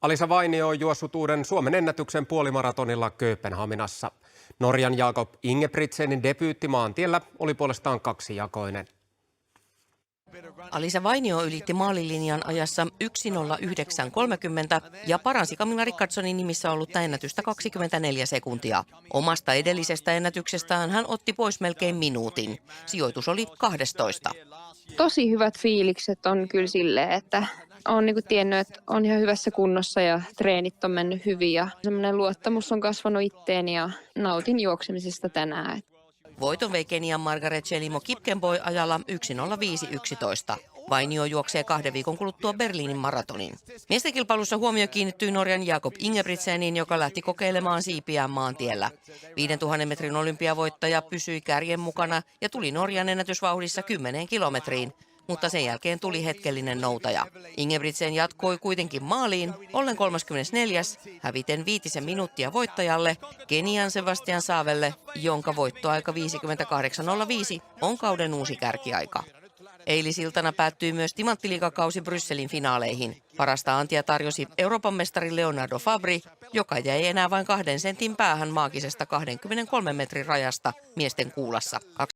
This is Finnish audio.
Alisa Vainio on juossut uuden Suomen ennätyksen puolimaratonilla Kööpenhaminassa. Norjan Jakob Ingebrigtsenin debyytti maantiellä oli puolestaan kaksijakoinen. Alisa Vainio ylitti maalilinjan ajassa 1:09:30 ja paransi Camilla Richardsonin nimissä ollutta ennätystä 24 sekuntia. Omasta edellisestä ennätyksestään hän otti pois melkein minuutin. Sijoitus oli 12. Tosi hyvät fiilikset on kyllä silleen, että olen tiennyt, että on ihan hyvässä kunnossa ja treenit on mennyt hyvin ja semmoinen luottamus on kasvanut itteeni ja nautin juoksemisesta tänään. Voiton vei Kenian Margaret Chelimo Kipkemboi ajalla 1:05:11. Vainio juoksee 2 viikon kuluttua Berliinin maratonin. Miesten kilpailussa huomio kiinnittyi Norjan Jakob Ingebrigtseniin, joka lähti kokeilemaan siipiään maantiellä. 5000 metrin olympiavoittaja pysyi kärjen mukana ja tuli Norjan ennätysvauhdissa 10 kilometriin. Mutta sen jälkeen tuli hetkellinen noutaja. Ingebrigtsen jatkoi kuitenkin maaliin, ollen 34. häviten 5 minuuttia voittajalle, Kenian Sebastian Saavelle, jonka voittoaika 58:05 on kauden uusi kärkiaika. Eilisiltana päättyi myös timanttiliigakausi Brysselin finaaleihin. Parasta antia tarjosi Euroopan mestari Leonardo Fabri, joka jäi enää vain 2 sentin päähän maagisesta 23 metrin rajasta miesten kuulassa.